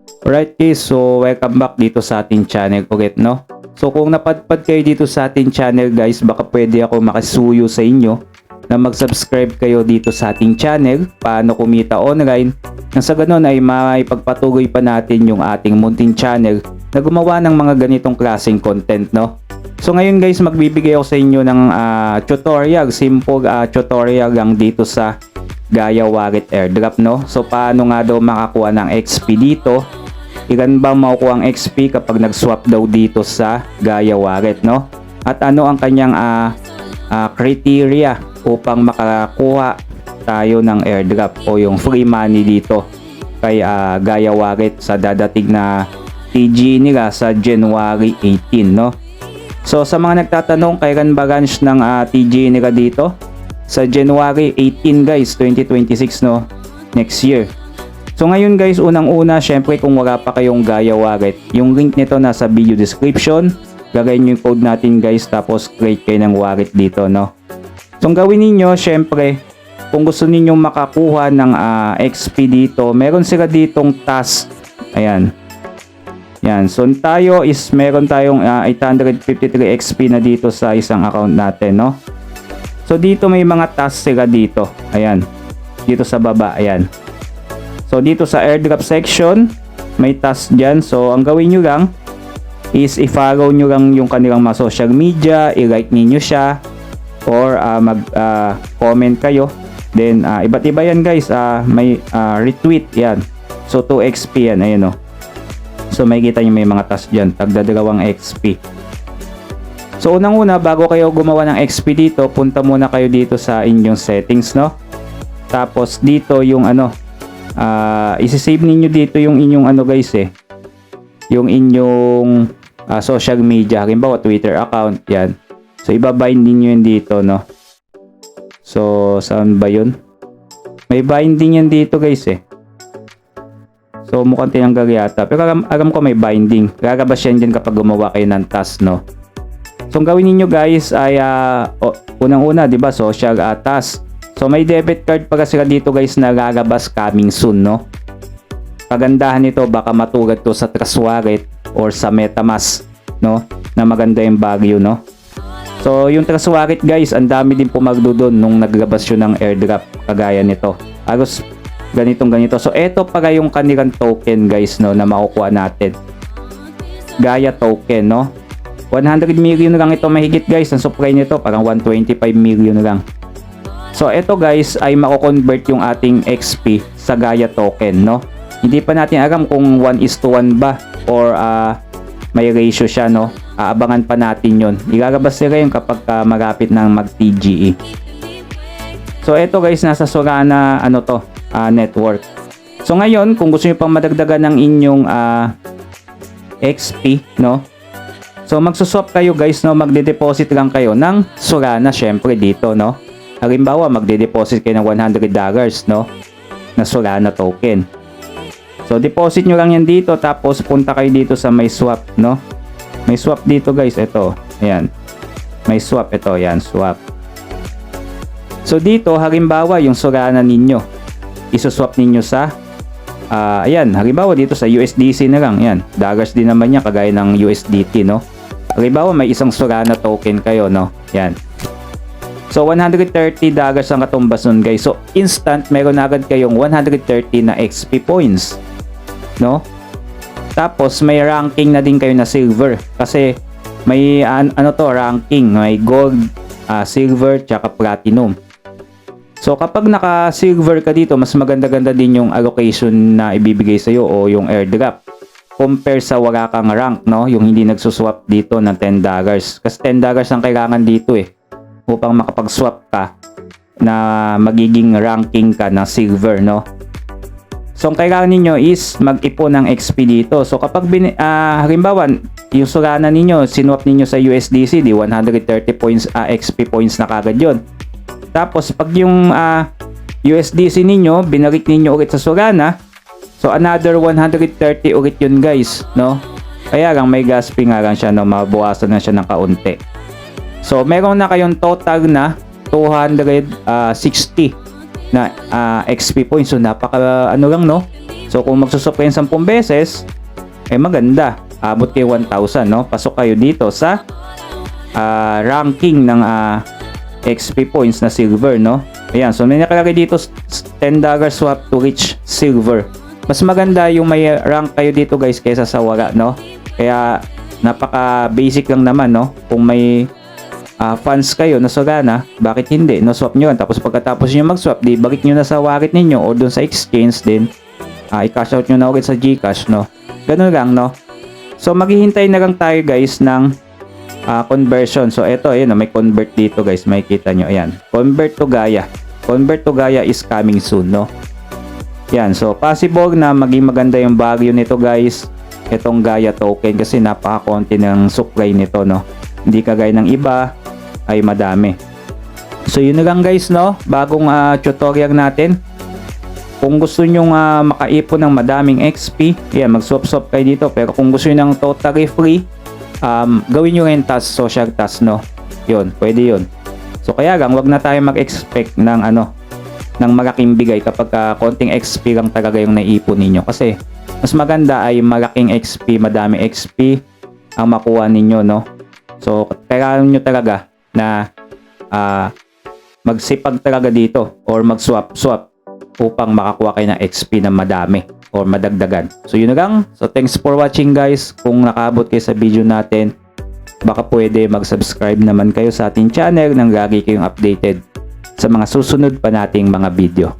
Alright guys, so welcome back dito sa ating channel ulit, no? So kung napadpad kayo dito sa ating channel guys, baka pwede ako makasuyo sa inyo na mag-subscribe kayo dito sa ating channel, Paano Kumita Online, nang sa ganun ay maipagpatuloy pa natin yung ating munting channel na gumawa ng mga ganitong klaseng content, no? So ngayon guys, magbibigay ako sa inyo ng tutorial, simple tutorial lang dito sa Gaia Wallet Airdrop, no? So paano nga daw makakuha ng XP dito? Ilan ba makukuha ang XP kapag nag-swap daw dito sa Gaia Wallet, no? At ano ang kanyang criteria upang makakuha tayo ng airdrop o yung free money dito kay Gaia Wallet sa dadating na TG nila sa January 18, no? So sa mga nagtatanong kailan ba launch ng TG nila dito? Sa January 18 guys, 2026, no? Next year. So ngayon guys, unang-una, syempre kung wala pa kayong Gaia Wallet, yung link nito nasa video description. Lagay nyo yung code natin guys, tapos create kayo ng wallet dito, no? So ang gawin ninyo, syempre, kung gusto ninyong makakuha ng XP dito, meron sila ditong task. Ayan. Yan. So tayo is meron tayong 853 XP na dito sa isang account natin, no? So dito may mga task sila dito. Ayan. Dito sa baba, ayan. So dito sa airdrop section, may task dyan. So ang gawin nyo lang is i-follow nyo lang yung kanilang mga social media, i-like ninyo siya, or mag-comment kayo. Then iba't iba yan guys, may retweet yan. So 2 XP yan, ayan o. So may kita nyo may mga task dyan, tagda 2 XP. So unang-una, bago kayo gumawa ng XP dito, punta muna kayo dito sa inyong settings, no? Tapos dito yung isi-save ninyo dito yung inyong guys yung inyong social media, halimbawa Twitter account, yan. So ibabind niyo yun dito, no? So saan ba yun? May binding yan dito guys So mukhang tinanggal yata, pero alam ko may binding. Lalabas yan dyan kapag gumawa kayo ng task, no? So ang gawin niyo guys ay unang-una, 'di ba, social task. So may debit card pala sila dito guys na lalabas coming soon, no? Pagandahan nito, baka matulad to sa Trust Wallet or sa MetaMask, no? Na maganda yung value, no? So yung Trust Wallet guys, ang dami din pumagdo doon nung naglabas yun ng airdrop kagaya nito. Agos ganito. So eto pala yung kanilang token guys, no, na makukuha natin. Gaia token, no? 100 million lang ito mahigit guys. Ang supply nito parang 125 million lang. So ito guys ay mako-convert yung ating XP sa Gaia token, no? Hindi pa natin alam kung 1:1 ba or may ratio siya, no? Aabangan pa natin yon. Ilalabas nila yun kapag malapit ng mag-TGE. So ito guys, nasa Solana network. So ngayon, kung gusto niyo pang madagdagan ng inyong XP, no? So magsuswap kayo guys, no? Magde-deposit lang kayo ng Solana syempre dito, no? Halimbawa, magde-deposit kayo ng $100, no? Na Solana token. So deposit nyo lang yan dito, tapos punta kayo dito sa may swap, no? May swap dito guys, ito. Ayan. May swap ito, ayan, swap. So dito, halimbawa, yung Solana ninyo, isuswap ninyo sa ayan, halimbawa dito sa USDC na lang, ayan. Dollars din naman niya, kagaya ng USDT, no? Halimbawa, may isang Solana token kayo, no? Ayan. So $130 ang katumbas nun guys. So instant, meron na agad kayong 130 na XP points, no? Tapos may ranking na din kayo na silver, kasi may ranking, may gold, silver, tsaka platinum. So kapag naka silver ka dito, mas maganda-ganda din yung allocation na ibibigay sa iyo o yung airdrop compare sa wala kang rank, no? Yung hindi nagsuswap dito ng $10, kasi $10 ang kailangan dito upang makapag-swap ka na magiging ranking ka na silver, no? So ang kailangan ninyo is mag-ipon ng XP dito. So kapag halimbawa yung Solana ninyo sinwap ninyo sa USDC, di 130 points XP points na kagad yun. Tapos pag yung USDC ninyo binalik ninyo ulit sa Solana, so another 130 ulit yun guys, no? Kaya lang may gas fee nga lang siya, no? Mabawasan na siya ng kaunti. So meron na kayong total na 260 na XP points. So napaka ano lang, no? So kung magsuswap kayo 10 beses, maganda. Abot kayo 1,000, no? Pasok kayo dito sa ranking ng XP points na silver, no? Ayan, so may nakalagay dito $10 swap to reach silver. Mas maganda yung may rank kayo dito guys kaysa sa wala, no? Kaya napaka basic lang naman, no? Kung may funds kayo na Solana, bakit hindi? No, swap nyo yan. Tapos pagkatapos nyo mag-swap, di balik nyo na sa wallet ninyo o dun sa exchange din. I-cash out nyo na ulit sa GCash, no? Ganun lang, no? So maghihintay na lang tayo guys ng conversion. So ito, ayun, may convert dito guys. Makikita nyo, ayan. Convert to Gaia. Convert to Gaia is coming soon, no? Yan, so possible na maging maganda yung value nito guys. Itong Gaia token kasi napaka-konti ng supply nito, no? Hindi kagaya ng iba ay madami. So yun na lang guys, no? Bagong tutorial natin. Kung gusto nyo makaipon ng madaming XP, yan, mag-swap-swap kayo dito. Pero kung gusto nyo ng totally free, gawin nyo yung task, social task, no? Yun, pwede yun. So kaya lang, wag na tayo mag-expect ng ng malaking bigay kapag konting XP lang talaga yung naipon ninyo. Kasi mas maganda ay malaking XP, madami XP ang makuha ninyo, no? So kailangan nyo talaga na magsipag talaga dito or mag-swap-swap upang makakuha kayo ng XP na madami or madagdagan. So yun na lang. So thanks for watching guys. Kung nakaabot kayo sa video natin, baka pwede mag-subscribe naman kayo sa ating channel nang lagi kayong updated sa mga susunod pa nating mga video.